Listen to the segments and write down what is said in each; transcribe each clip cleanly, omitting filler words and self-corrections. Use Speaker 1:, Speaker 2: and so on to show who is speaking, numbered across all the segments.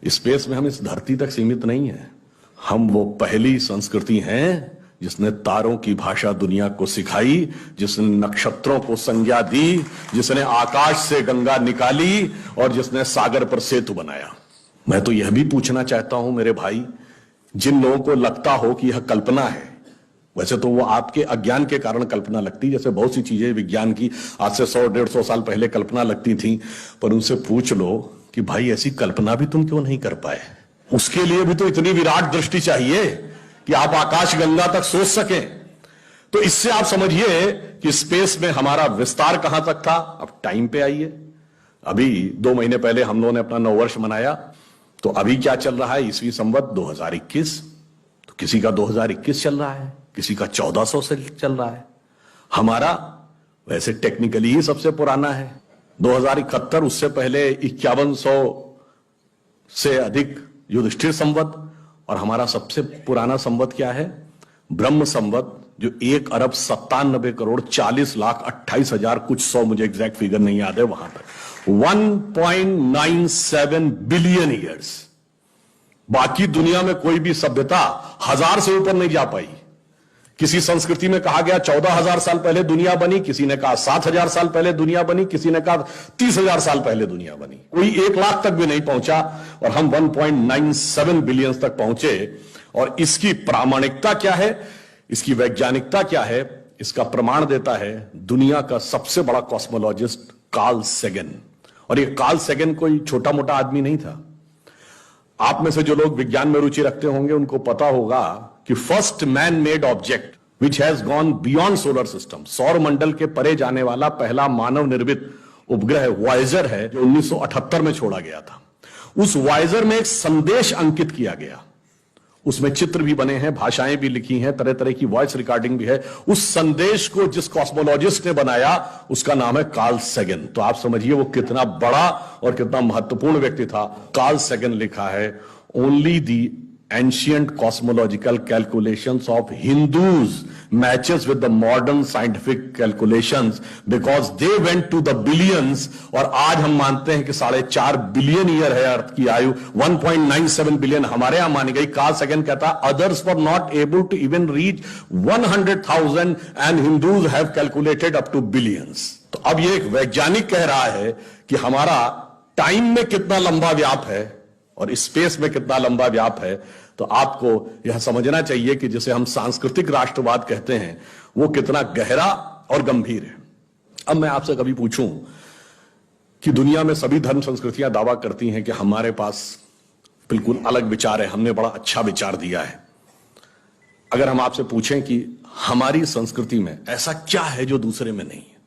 Speaker 1: Space में हम इस धरती तक सीमित नहीं है। हम वो पहली संस्कृति हैं जिसने तारों की भाषा दुनिया को सिखाई, जिसने नक्षत्रों को संज्ञा दी, जिसने आकाश से गंगा निकाली और जिसने सागर पर सेतु बनाया। मैं तो यह भी पूछना चाहता हूं मेरे भाई, जिन लोगों को लगता हो कि यह कल्पना है, वैसे तो वो आपके अज्ञान के कारण कल्पना लगती, जैसे बहुत सी चीजें विज्ञान की आज से 100-150 साल पहले कल्पना लगती थी, पर उनसे पूछ लो कि भाई ऐसी कल्पना भी तुम क्यों नहीं कर पाए। उसके लिए भी तो इतनी विराट दृष्टि चाहिए कि आप आकाश गंगा तक सोच सकें। तो इससे आप समझिए कि स्पेस में हमारा विस्तार कहां तक था। अब टाइम पे आइए, अभी 2 महीने पहले हम लोगों ने अपना नववर्ष मनाया, तो अभी क्या चल रहा है, ईस्वी संवत 2021। तो किसी का 2021 चल रहा है, किसी का 1400 से चल रहा है। हमारा वैसे टेक्निकली ही सबसे पुराना है 2071, उससे पहले 5100 से अधिक युधिष्ठिर संवत, और हमारा सबसे पुराना संवत क्या है, ब्रह्म संवत, जो 1,97,40,28,000 कुछ 100, मुझे एग्जैक्ट फिगर नहीं याद है, वहां तक 1.97 बिलियन ईयर्स। बाकी दुनिया में कोई भी सभ्यता 1000 से ऊपर नहीं जा पाई। किसी संस्कृति में कहा गया 14,000 साल पहले दुनिया बनी, किसी ने कहा 7,000 साल पहले दुनिया बनी, किसी ने कहा 30,000 साल पहले दुनिया बनी। कोई 1 लाख तक भी नहीं पहुंचा और हम 1.97 बिलियन तक पहुंचे। और इसकी प्रामाणिकता क्या है, इसकी वैज्ञानिकता क्या है, इसका प्रमाण देता है दुनिया का सबसे बड़ा कॉस्मोलॉजिस्ट कार्ल सेगन। और ये कार्ल सेगन कोई छोटा मोटा आदमी नहीं था। आप में से जो लोग विज्ञान में रुचि रखते होंगे उनको पता होगा कि first man made object which has gone beyond solar system, सौर मंडल के परे जाने वाला पहला मानव निर्मित उपग्रह वॉयेजर है, जो 1978 में छोड़ा गया था। उस वॉयेजर में एक संदेश अंकित किया गया, उसमें चित्र भी बने हैं, भाषाएं भी लिखी हैं, तरह तरह की वॉइस रिकॉर्डिंग भी है। उस संदेश को जिस कॉस्मोलॉजिस्ट ने बनाया उसका नाम है कार्ल सेगन। तो आप समझिए वो कितना बड़ा और कितना महत्वपूर्ण व्यक्ति था। कार्ल सेगन लिखा है, only the ancient cosmological calculations of Hindus matches with the modern scientific calculations because they went to the billions। और आज हम मानते हैं कि 4.5 बिलियन ईयर है अर्थ की आयु, 1.97 बिलियन हमारे यहां मानी गई। कार्ल सेगन कहता others were not able to even reach 100,000 and Hindus have calculated up to billions. तो अब ये एक वैज्ञानिक कह रहा है कि हमारा टाइम में कितना लंबा व्याप है और स्पेस में कितना लंबा व्याप है। तो आपको यह समझना चाहिए कि जिसे हम सांस्कृतिक राष्ट्रवाद कहते हैं वो कितना गहरा और गंभीर है। अब मैं आपसे कभी पूछूं कि दुनिया में सभी धर्म संस्कृतियां दावा करती हैं कि हमारे पास बिल्कुल अलग विचार है, हमने बड़ा अच्छा विचार दिया है। अगर हम आपसे पूछें कि हमारी संस्कृति में ऐसा क्या है जो दूसरे में नहीं है,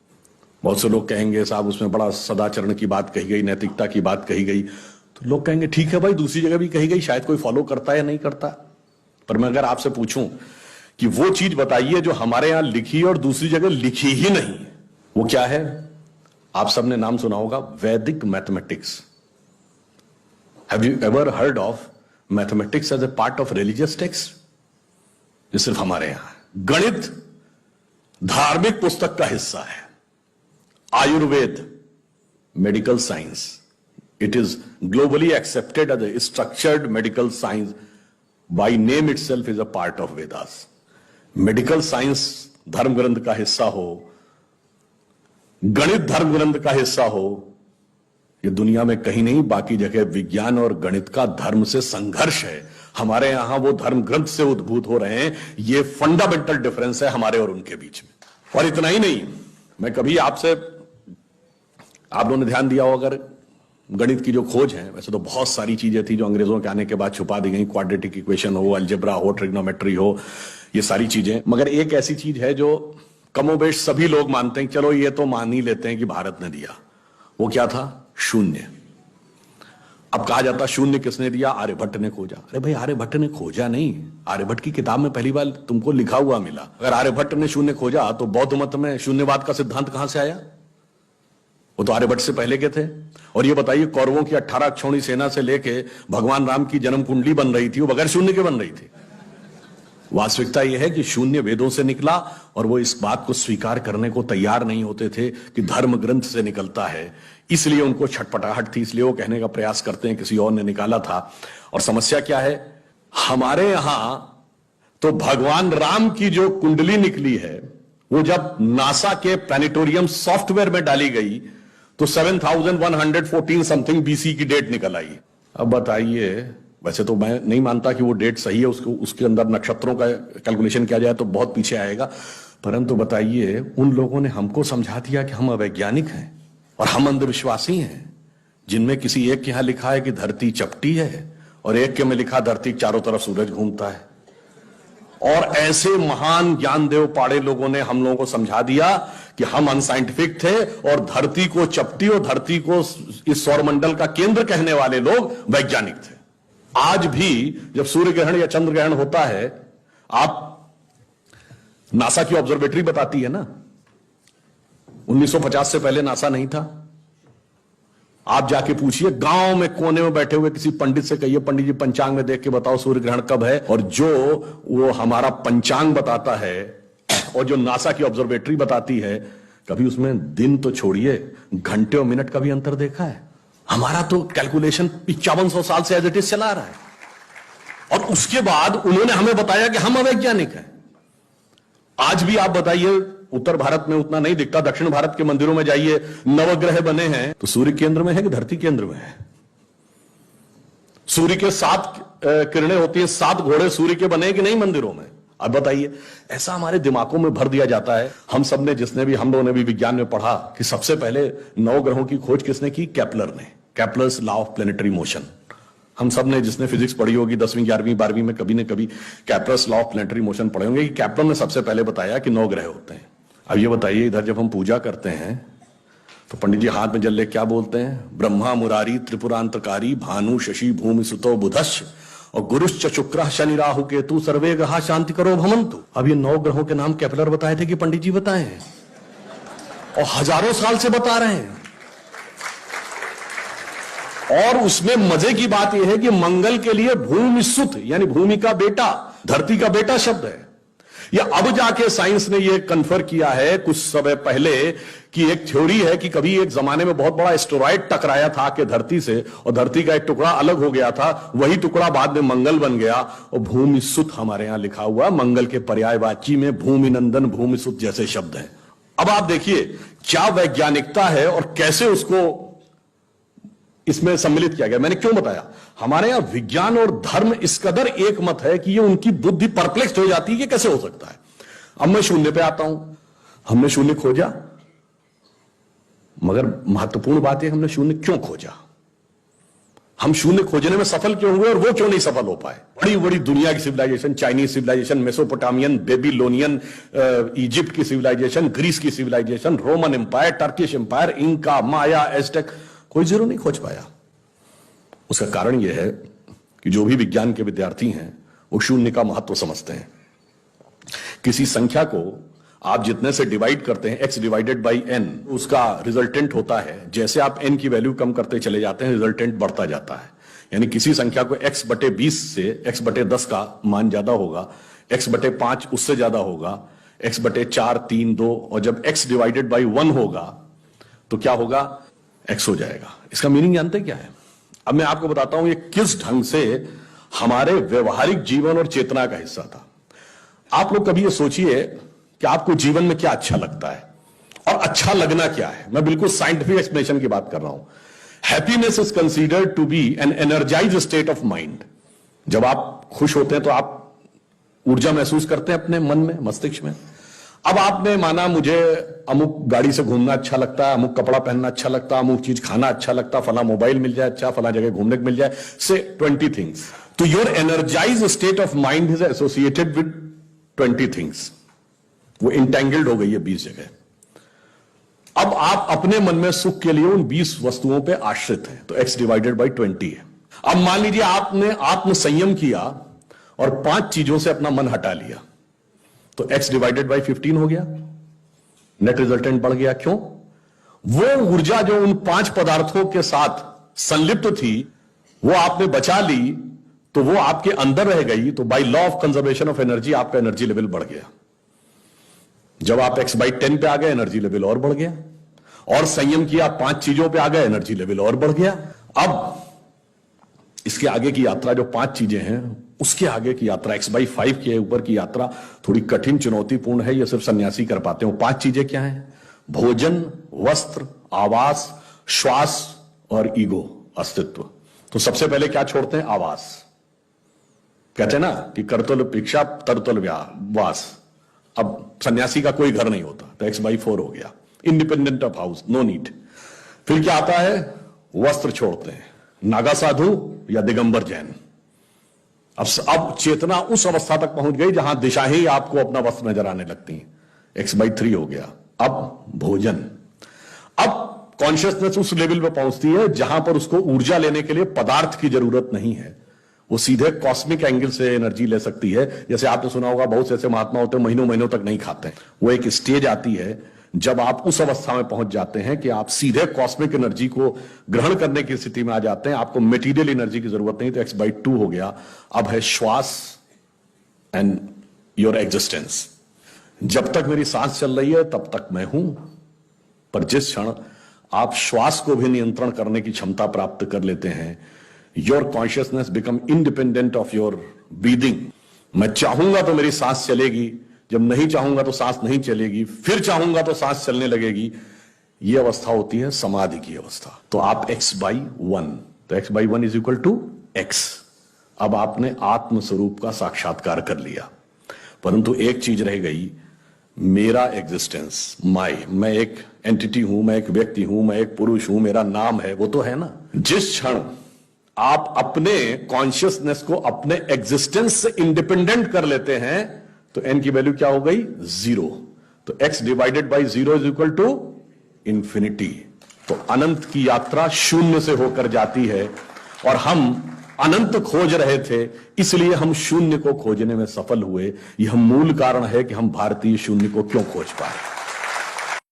Speaker 1: बहुत से लोग कहेंगे साहब उसमें बड़ा सदाचरण की बात कही गई, नैतिकता की बात कही गई। तो लोग कहेंगे ठीक है भाई, दूसरी जगह भी कही गई, शायद कोई फॉलो करता है या नहीं करता। पर मैं अगर आपसे पूछूं कि वो चीज बताइए जो हमारे यहां लिखी और दूसरी जगह लिखी ही नहीं, वो क्या है? आप सबने नाम सुना होगा वैदिक mathematics. Have you ever heard of mathematics as a part of religious text? ये सिर्फ हमारे यहां। गणित धार्मिक पुस्तक का हिस्सा है। Ayurveda medical science, it is globally accepted as a structured medical science, by name itself is a part of Vedas। Medical science धर्म ग्रंथ का हिस्सा हो, गणित धर्म ग्रंथ का हिस्सा हो, ये दुनिया में कहीं नहीं। बाकी जगह विज्ञान और गणित का धर्म से संघर्ष है, हमारे यहां वो धर्म ग्रंथ से उद्भूत हो रहे हैं। ये फंडामेंटल डिफरेंस है हमारे और उनके बीच में। और इतना ही नहीं, मैं कभी आपसे, आप लोगों ने ध्यान दिया हो अगर गणित की जो खोज है, वैसे तो बहुत सारी चीजें थी जो अंग्रेजों के आने के बाद छुपा दी गई, क्वाड्रेटिक इक्वेशन हो, अलजेब्रा हो, ट्रिग्नोमेट्री हो, ये सारी चीजें। मगर एक ऐसी चीज है जो कमोबेश सभी लोग मानते हैं, चलो ये तो मान ही लेते हैं कि भारत ने दिया। वो क्या था? शून्य। अब कहा जाता शून्य किसने दिया? आर्यभट्ट ने खोजा। अरे भाई आर्यभट्ट ने खोजा नहीं, आर्यभट्ट की किताब में पहली बार तुमको लिखा हुआ मिला। अगर आर्यभट्ट ने शून्य खोजा तो बौद्ध मत में शून्यवाद का सिद्धांत कहां से आया? वो तो आर्यभट्ट से पहले के थे। और ये बताइए कौरवों की 18 अक्षौणी सेना से लेके भगवान राम की जन्म कुंडली बन रही थी, वो बगैर शून्य के बन रही थी। वास्तविकता यह है कि शून्य वेदों से निकला और वो इस बात को स्वीकार करने को तैयार नहीं होते थे कि धर्म ग्रंथ से निकलता है, इसलिए उनको छटपटाहट थी, इसलिए वो कहने का प्रयास करते हैं किसी और ने निकाला था। और समस्या क्या है, हमारे यहां तो भगवान राम की जो कुंडली निकली है वो जब नासा के प्लैनेटोरियम सॉफ्टवेयर में डाली गई तो 7114 समथिंग बीसी की डेट निकल आई। अब बताइए, वैसे तो मैं नहीं मानता कि वो डेट सही है, उसको उसके अंदर नक्षत्रों का कैलकुलेशन किया जाए तो बहुत पीछे आएगा, परंतु बताइए उन लोगों ने हमको समझा दिया कि हम अवैज्ञानिक हैं और हम अंधविश्वासी हैं, जिनमें किसी एक के यहां लिखा है कि धरती चपटी है और एक के में लिखा धरती के चारों तरफ सूरज घूमता है। और ऐसे महान ज्ञानदेव पाड़े लोगों ने हम लोगों को समझा दिया कि हम अनसाइंटिफिक थे और धरती को चपटी और धरती को इस सौरमंडल का केंद्र कहने वाले लोग वैज्ञानिक थे। आज भी जब सूर्य ग्रहण या चंद्र ग्रहण होता है, आप नासा की ऑब्जर्वेटरी बताती है ना, 1950 से पहले नासा नहीं था। आप जाके पूछिए, गांव में कोने में बैठे हुए किसी पंडित से कहिए, पंडित जी पंचांग में देख के बताओ सूर्य ग्रहण कब है, और जो वो हमारा पंचांग बताता है और जो नासा की ऑब्जर्वेटरी बताती है, कभी उसमें दिन तो छोड़िए घंटे और मिनट का भी अंतर देखा है? हमारा तो कैलकुलेशन 5500 साल से एज इट इज चला रहा है, और उसके बाद उन्होंने हमें बताया कि हम अवैज्ञानिक हैं। आज भी आप बताइए, उत्तर भारत में उतना नहीं दिखता, दक्षिण भारत के मंदिरों में जाइए, नवग्रह बने हैं तो सूर्य केंद्र में है कि धरती केंद्र में है? सूर्य के 7 किरणें होती हैं, 7 घोड़े सूर्य के बने कि नहीं मंदिरों में? अब बताइए, ऐसा हमारे दिमागों में भर दिया जाता है। हम सब ने, हम लोगों ने भी विज्ञान में पढ़ा कि सबसे पहले 9 ग्रहों की खोज किसने की? केपलर ने, Kepler's law of planetary motion. हम सब ने, जिसने फिजिक्स पढ़ी होगी 10वीं 11वीं 12वीं में, कभी न कभी Kepler's law of planetary motion पढ़े होंगे कि केपलर ने सबसे पहले बताया कि 9 ग्रह होते हैं। अब ये बताइए, इधर जब हम पूजा करते हैं तो पंडित जी हाथ में जल ले क्या बोलते हैं? ब्रह्मा मुरारी त्रिपुरांतकारी भानु शशि भूमि सुतो बुधश्च और गुरुश्च शुक्र शनि राहु केतु सर्वे ग्रहा शांति करो भवन्तु। अब ये 9 ग्रहों के नाम केपलर बताए थे कि पंडित जी बताए हैं, और हजारों साल से बता रहे हैं। और उसमें मजे की बात यह है कि मंगल के लिए भूमि सुत यानी भूमि का बेटा, धरती का बेटा शब्द है। या अब जाके साइंस ने यह कन्फर्म किया है कुछ समय पहले कि एक थ्योरी है कि कभी एक जमाने में बहुत बड़ा एस्टेरॉयड टकराया था कि धरती से, और धरती का एक टुकड़ा अलग हो गया था, वही टुकड़ा बाद में मंगल बन गया। और भूमि सुत हमारे यहां लिखा हुआ, मंगल के पर्यायवाची में भूमि नंदन भूमि सुत जैसे शब्द हैं। अब आप देखिए क्या वैज्ञानिकता है और कैसे उसको इसमें सम्मिलित किया गया। मैंने क्यों बताया, हमारे यहां विज्ञान और धर्म इस कदर एक मत है कि ये उनकी बुद्धि परप्लेक्स हो जाती है कि कैसे हो सकता है। अब मैं शून्य पे आता हूं, हमने शून्य खोजा, मगर महत्वपूर्ण बात है हमने शून्य क्यों खोजा, हम शून्य खोजने में सफल क्यों हुए और वो क्यों नहीं सफल हो पाए। बड़ी बड़ी दुनिया की civilization, Chinese civilization, Mesopotamian, Babylonian, Egypt की सिविलाइजेशन, ग्रीस की civilization, Roman empire, Turkish empire, Inca, Maya, Aztec, कोई जीरो नहीं खोज पाया। उसका कारण यह है कि जो भी विज्ञान के विद्यार्थी हैं वो शून्य का महत्व समझते हैं। किसी संख्या को आप जितने से डिवाइड करते हैं, x डिवाइडेड बाई n, उसका रिजल्टेंट होता है। जैसे आप n की वैल्यू कम करते चले जाते हैं, रिजल्टेंट बढ़ता जाता है। यानी किसी संख्या को x/20 से x/10 का मान ज्यादा होगा, x/5 उससे ज्यादा होगा, x/4 3 2, और जब x डिवाइडेड बाई 1 होगा तो क्या होगा? x हो जाएगा। इसका मीनिंग जानते क्या है? अब मैं आपको बताता हूं ये किस ढंग से हमारे व्यवहारिक जीवन और चेतना का हिस्सा था। आप लोग कभी ये सोचिए कि आपको जीवन में क्या अच्छा लगता है और अच्छा लगना क्या है। मैं बिल्कुल साइंटिफिक एक्सप्लेनेशन की बात कर रहा हूं। Happiness is considered to be an energized state of mind. जब आप खुश होते हैं तो आप ऊर्जा महसूस करते हैं अपने मन में, मस्तिष्क में। अब आपने माना मुझे अमुक गाड़ी से घूमना अच्छा लगता है, अमुक कपड़ा पहनना अच्छा लगता है, अमुक चीज खाना अच्छा लगता है, फला मोबाइल मिल जाए अच्छा, फला जगह घूमने को मिल जाए, से 20 थिंग्स। तो your energised state of mind is associated with 20 things. वो इंटेंगल्ड हो गई है 20 जगह। अब आप अपने मन में सुख के लिए उन 20 वस्तुओं पे आश्रित हैं, तो x डिवाइडेड बाई 20 है। अब मान लीजिए आपने आत्म संयम किया और 5 चीजों से अपना मन हटा लिया, तो x डिवाइडेड बाई 15 हो गया, नेट रिजल्टेंट बढ़ गया। क्यों? वो ऊर्जा जो उन 5 पदार्थों के साथ संलिप्त थी वो आपने बचा ली, तो वो आपके अंदर रह गई, तो by law of conservation of energy आपका एनर्जी लेवल बढ़ गया। जब आप x/10 पे आ गए, एनर्जी लेवल और बढ़ गया, और संयम किया 5 चीजों पे आ गए, एनर्जी लेवल और बढ़ गया। अब इसके आगे की यात्रा जो 5 चीजें हैं, उसके आगे की यात्रा x/5 के ऊपर की यात्रा थोड़ी कठिन चुनौतीपूर्ण है। ये सिर्फ सन्यासी कर पाते हो। 5 चीजें क्या हैं? भोजन, वस्त्र, आवास, श्वास और ईगो, अस्तित्व। तो सबसे पहले क्या छोड़ते हैं? आवास। कहते हैं ना कि करतल भिक्षा तरतल वास। अब सन्यासी का कोई घर नहीं होता, तो x/4 हो गया, independent of house, no need. फिर क्या आता है? वस्त्र छोड़ते हैं, नागा साधु या दिगंबर जैन। अब चेतना उस अवस्था तक पहुंच गई जहां दिशा ही आपको अपना वस्त्र नजर आने लगती है, x/3 हो गया। अब भोजन, अब कॉन्शियसनेस उस लेवल पे पहुंचती है जहां पर उसको ऊर्जा लेने के लिए पदार्थ की जरूरत नहीं है, वो सीधे कॉस्मिक एंगल से एनर्जी ले सकती है। जैसे आपने सुना होगा, बहुत से ऐसे महात्मा होते हैं महीनों महीनों तक नहीं खाते। वो एक स्टेज आती है जब आप उस अवस्था में पहुंच जाते हैं कि आप सीधे कॉस्मिक एनर्जी को ग्रहण करने की स्थिति में आ जाते हैं, आपको मटेरियल एनर्जी की जरूरत नहीं। तो x/2 हो गया। अब है श्वास एंड योर एग्जिस्टेंस। जब तक मेरी सांस चल रही है तब तक मैं हूं, पर जिस क्षण आप श्वास को भी नियंत्रण करने की क्षमता प्राप्त कर लेते हैं, your consciousness become independent of your breathing. मैं चाहूंगा तो मेरी सांस चलेगी, जब नहीं चाहूंगा तो सांस नहीं चलेगी, फिर चाहूंगा तो सांस चलने लगेगी। यह अवस्था होती है समाधि की अवस्था। तो आप x/1, तो x/1 is equal to x। अब आपने आत्म स्वरूप का साक्षात्कार कर लिया, परंतु एक चीज रह गई, मेरा एग्जिस्टेंस, मैं एक एंटिटी हूं, मैं एक व्यक्ति हूं, मैं एक पुरुष हूं, मेरा नाम है, वो तो है ना। जिस क्षण आप अपने कॉन्शियसनेस को अपने एग्जिस्टेंस से इंडिपेंडेंट कर लेते हैं, तो n की वैल्यू क्या हो गई? 0। तो x/0 is equal to infinity. तो अनंत की यात्रा शून्य से होकर जाती है, और हम अनंत खोज रहे थे, इसलिए हम शून्य को खोजने में सफल हुए। यह मूल कारण है कि हम भारतीय शून्य को क्यों खोज पाए।